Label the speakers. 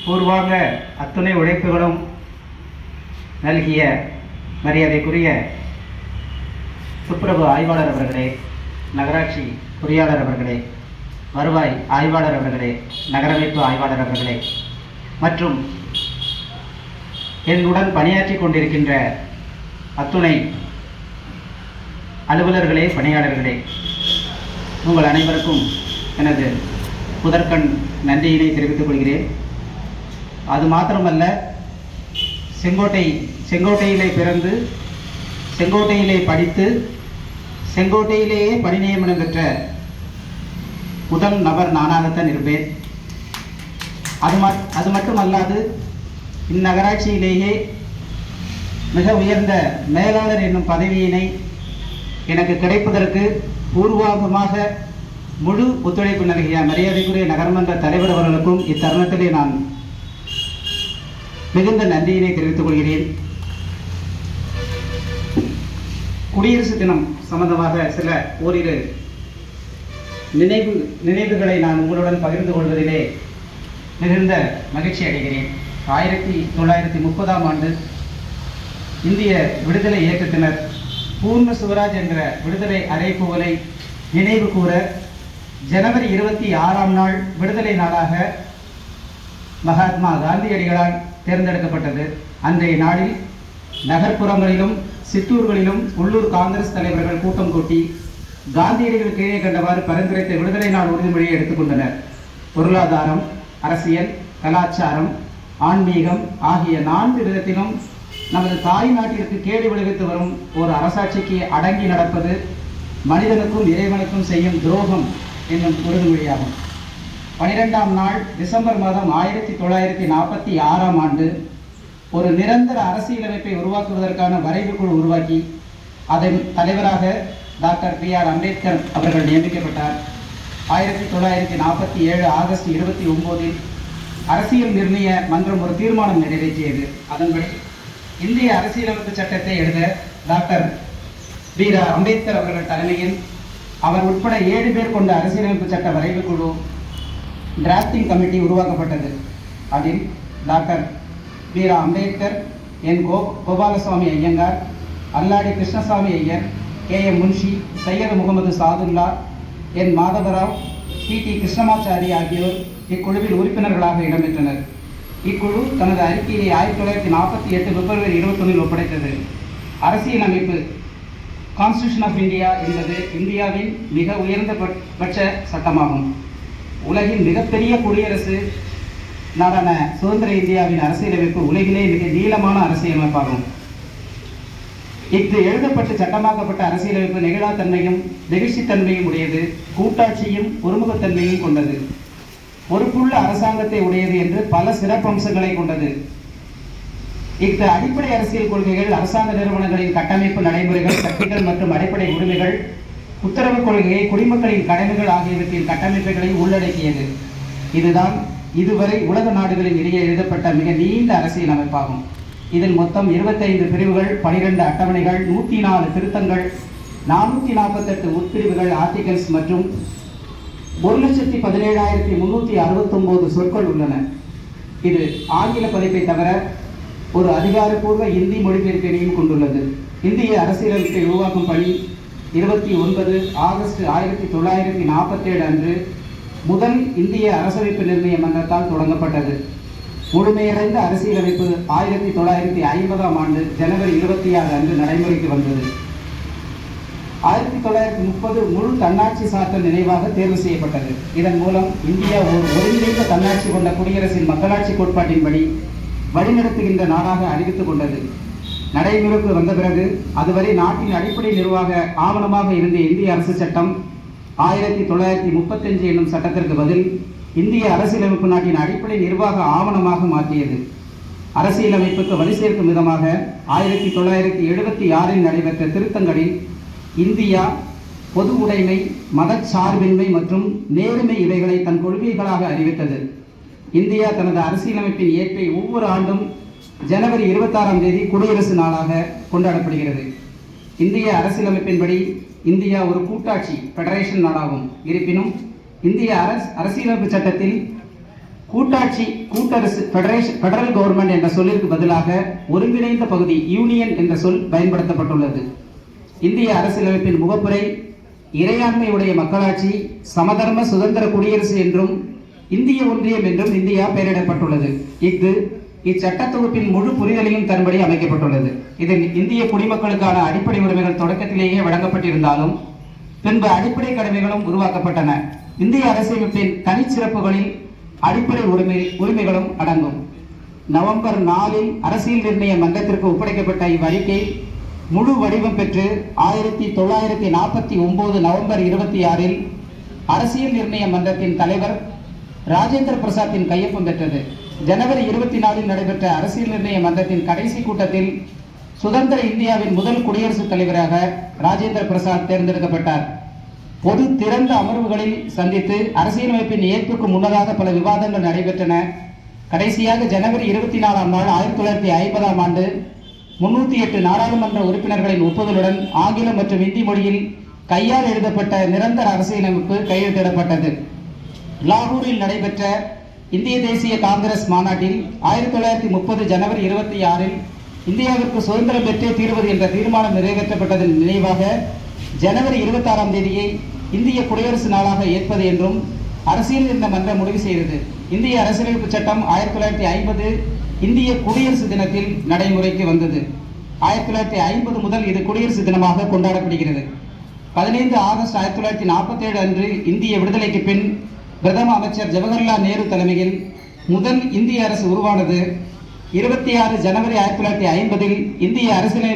Speaker 1: பூர்வாங்க அத்துணை உழைப்புகளும் நல்கிய மரியாதைக்குரிய துப்புரவு ஆய்வாளர் அவர்களே, நகராட்சி பொறியாளர் அவர்களே, வருவாய் ஆய்வாளர் அவர்களே, நகரமைப்பு ஆய்வாளர் அவர்களே மற்றும் என்னுடன் பணியாற்றி கொண்டிருக்கின்ற அத்துணை அலுவலர்களே, பணியாளர்களே, உங்கள் அனைவருக்கும் எனது முதற்கண் நன்றியினை தெரிவித்துக் கொள்கிறேன். அது மாத்திரமல்ல, செங்கோட்டையிலே பிறந்து செங்கோட்டையிலே படித்து செங்கோட்டையிலேயே பணி நியமனம் பெற்ற முதல் நபர் நானாகத்தான் இருப்பேன். அது மட்டுமல்லாது இந்நகராட்சியிலேயே மிக உயர்ந்த மேலாளர் என்னும் பதவியினை எனக்கு கிடைப்பதற்கு பூர்வாகமாக முழு ஒத்துழைப்பு நல்கிய மரியாதைக்குரிய நகர்மன்ற தலைவர் அவர்களுக்கும் இத்தருணத்திலே நான் மிகுந்த நன்றியினை தெரிவித்துக் கொள்கிறேன். குடியரசு தினம் சம்பந்தமாக சில ஓரிரு நினைவுகளை நான் உங்களுடன் பகிர்ந்து கொள்வதிலே மிகுந்த மகிழ்ச்சி அடைகிறேன். 1930ஆம் ஆண்டு இந்திய விடுதலை இயக்கத்தினர் பூர்ண சுவராஜ் என்ற விடுதலை அறைகூவலை நினைவு கூற ஜனவரி 26ஆம் நாள் விடுதலை நாளாக மகாத்மா காந்தியடிகளால் தேர்ந்தெடுக்கப்பட்டது. அன்றைய நாளில் நகர்ப்புறங்களிலும் சிற்றூர்களிலும் உள்ளூர் காங்கிரஸ் தலைவர்கள் கூட்டம் கூட்டி காந்தியடிகள் கீழே கண்டவாறு பரிந்துரைத்த விடுதலை நாள் உறுதிமொழியை எடுத்துக்கொண்டனர். பொருளாதாரம், அரசியல், கலாச்சாரம், ஆன்மீகம் ஆகிய 4 விதத்திலும் நமது தாய் நாட்டிற்கு கேடு விளைவித்து வரும் ஒரு அரசாட்சிக்கு அடங்கி நடப்பது மனிதனுக்கும் இறைவனுக்கும் செய்யும் துரோகம் என்னும் உறுதிமொழியாகும். 12ஆம் நாள் டிசம்பர் மாதம் 1946ஆம் ஆண்டு ஒரு நிரந்தர அரசியலமைப்பை உருவாக்குவதற்கான வரைவு குழு உருவாக்கி அதன் தலைவராக டாக்டர் பி.ஆர். அம்பேத்கர் அவர்கள் நியமிக்கப்பட்டார். 1947 ஆகஸ்ட் 29இல் அரசியல் நிர்ணய மன்றம் ஒரு தீர்மானம் நிறைவேற்றியது. அதன்படி இந்திய அரசியலமைப்பு சட்டத்தை எழுத டாக்டர் பி.ஆர். அம்பேத்கர் அவர்கள் தலைமையில் அவர் உட்பட 7 பேர் கொண்ட அரசியலமைப்பு சட்ட வரைவு குழு டிராஃப்டிங் கமிட்டி உருவாக்கப்பட்டது. அதில் டாக்டர் பி.ஆர். அம்பேத்கர், என் கோபாலசுவாமி ஐயங்கார், அல்லாடி கிருஷ்ணசாமி ஐயர், K.M. முன்ஷி, சையது முகமது சாதுல்லா, என் மாதவராவ், T.T. கிருஷ்ணமாச்சாரி ஆகியோர் இக்குழுவில் உறுப்பினர்களாக இடம்பெற்றனர். இக்குழு தனது அறிக்கையை 1948 பிப்ரவரி 21இல் ஒப்படைத்தது. அரசியலமைப்பு கான்ஸ்டிடியூஷன் ஆஃப் இந்தியா என்பது இந்தியாவின் மிக உயர்ந்தபட்ச சட்டமாகும். உலகின் மிகப்பெரிய குடியரசு நாடான சுதந்திர இந்தியாவின் அரசியலமைப்பு உலகிலே மிக நீளமான அரசியலமைப்பாகும். இங்கு எழுதப்பட்டு சட்டமாக்கப்பட்ட அரசியலமைப்பு நெகிழாத்தன்மையும் நெகிழ்ச்சித்தன்மையும் உடையது, கூட்டாட்சியும் ஒருமுகத்தன்மையும் கொண்டது, பொறுப்புள்ள அரசாங்கத்தை உடையது என்று பல சிறப்பம்சங்களை கொண்டது. இங்கு அடிப்படை அரசியல் கொள்கைகள், அரசாங்க நிறுவனங்களின் கட்டமைப்பு நடைமுறைகள், சக்திகள் மற்றும் அடிப்படை உரிமைகள், உத்தரவு கொள்கையை, குடிமக்களின் கடமைகள் ஆகியவற்றின் கட்டமைப்புகளை உள்ளடக்கியது. இதுதான் இதுவரை உலக நாடுகளின் இடையே எழுதப்பட்ட மிக நீண்ட அரசியல் அமைப்பாகும். இதில் மொத்தம் 25 பிரிவுகள், 12 அட்டவணைகள், 104 திருத்தங்கள், 448 உட்பிரிவுகள் ஆர்டிகல்ஸ் மற்றும் 1,17,369 சொற்கள் உள்ளன. இது ஆங்கில பதிப்பை தவிர ஒரு அதிகாரப்பூர்வ இந்தி மொழிபெயர்ப்பினையும் கொண்டுள்ளது. இந்திய அரசியலமைப்பை உருவாக்கும் பணி 29 ஆகஸ்ட் 1947 அன்று முதல் இந்திய அரசமைப்பு நிர்ணய மன்றத்தால் தொடங்கப்பட்டது. முழுமையடைந்த அரசியலமைப்பு 1950ஆம் ஆண்டு ஜனவரி 26 அன்று நடைமுறைக்கு வந்தது. 1930 முழு தன்னாட்சி சார்ந்த நினைவாக தேர்வு செய்யப்பட்டது. இதன் மூலம் இந்தியா ஒரு ஒருங்கிணைந்த தன்னாட்சி கொண்ட குடியரசின் மக்களாட்சி கோட்பாட்டின்படி வழிநடத்துகின்ற நாடாக அறிவித்துக் கொண்டது. நடைமுறைக்கு வந்த பிறகு அதுவரை நாட்டின் அடிப்படை நிர்வாக ஆவணமாக இருந்த இந்திய அரசு சட்டம் 1935 என்னும் சட்டத்திற்கு பதில் இந்திய அரசியலமைப்பு நாட்டின் அடிப்படை நிர்வாக ஆவணமாக மாற்றியது. அரசியலமைப்புக்கு வலு சேர்க்கும் விதமாக 1976இல் நடைபெற்ற திருத்தங்களில் இந்தியா பொது உடைமை, மதச்சார்பின்மை மற்றும் நேர்மை இவைகளை தன் கொள்கைகளாக அறிவித்தது. இந்தியா தனது அரசியலமைப்பின் ஏற்பை ஒவ்வொரு ஆண்டும் ஜனவரி 26ஆம் தேதி குடியரசு நாளாக கொண்டாடப்படுகிறது. இந்திய அரசியலமைப்பின்படி இந்தியா ஒரு கூட்டாட்சி ஃபெடரேஷன் நாடாகும். இருப்பினும் இந்திய அரசியலமைப்பு சட்டத்தில் கூட்டாட்சி, கூட்டரசு, பெடரல் கவர்மெண்ட் என்ற சொல்லிற்கு பதிலாக ஒருங்கிணைந்த பகுதி, யூனியன் என்ற சொல் பயன்படுத்தப்பட்டுள்ளது. இந்திய அரசியலமைப்பின் முகப்புரை இறையாண்மையுடைய மக்களாட்சி, சமதர்ம சுதந்திர குடியரசு என்றும் இந்திய ஒன்றியம் என்றும் இந்தியா பெயரிடப்பட்டுள்ளது. இச்சட்ட தொகுப்பின் முழு புரிதலையும் தரும்படி அமைக்கப்பட்டுள்ளது. இதில் இந்திய குடிமக்களுக்கான அடிப்படை உரிமைகள் தொடக்கத்திலேயே வழங்கப்பட்டிருந்தாலும் பின்பு அடிப்படை கடமைகளும் உருவாக்கப்பட்டன. இந்திய அரசியலமைப்பின் தனிச்சிறப்புகளில் அடிப்படை உரிமைகளும் அடங்கும். நவம்பர் 4 அரசியல் நிர்ணய மன்றத்திற்கு ஒப்படைக்கப்பட்ட இவ்வறிக்கை முழு வடிவம் பெற்று 1949 நவம்பர் 26 அரசியல் நிர்ணய மன்றத்தின் தலைவர் ராஜேந்திர பிரசாத்தின் கையொப்பம் பெற்றது. ஜனவரி 24 நடைபெற்ற அரசியல் நிர்ணய மன்றத்தின் கடைசி கூட்டத்தில் சுதந்திர இந்தியாவின் முதல் குடியரசுத் தலைவராக ராஜேந்திர பிரசாத் தேர்ந்தெடுக்கப்பட்டார். பொது திறந்த அமர்வுகளில் சந்தித்து அரசியலமைப்பின் ஏற்புக்கு முன்னதாக பல விவாதங்கள் நடைபெற்றன. கடைசியாக ஜனவரி 24 நாள் 1950 ஆண்டு 308 நாடாளுமன்ற உறுப்பினர்களின் ஒப்புதலுடன் ஆங்கிலம் மற்றும் இந்தி மொழியில் கையால் எழுதப்பட்ட நிரந்தர அரசியலமைப்பு கையெழுத்திடப்பட்டது. லாகூரில் நடைபெற்ற இந்திய தேசிய காங்கிரஸ் மாநாட்டில் 1930 ஜனவரி 26 இந்தியாவிற்கு சுதந்திரம் பெற்றே தீர்வது என்ற தீர்மானம் நிறைவேற்றப்பட்டதன் நினைவாக ஜனவரி 26 தேதியை இந்திய குடியரசு நாளாக ஏற்பது என்றும் அரசியல் நிர்ணய மன்றம் முடிவு செய்தது. இந்திய அரசியலமைப்பு சட்டம் 1950 இந்திய குடியரசு தினத்தில் நடைமுறைக்கு வந்தது. 1950 முதல் இது குடியரசு தினமாக கொண்டாடப்படுகிறது. 15 ஆகஸ்ட் 1947 அன்று இந்திய விடுதலைக்கு பின் பிரதம அமைச்சர் ஜவஹர்லால் நேரு தலைமையில் முதல் இந்திய அரசு உருவானது. 26 ஜனவரி 1950 இந்திய அரசியலமைப்பு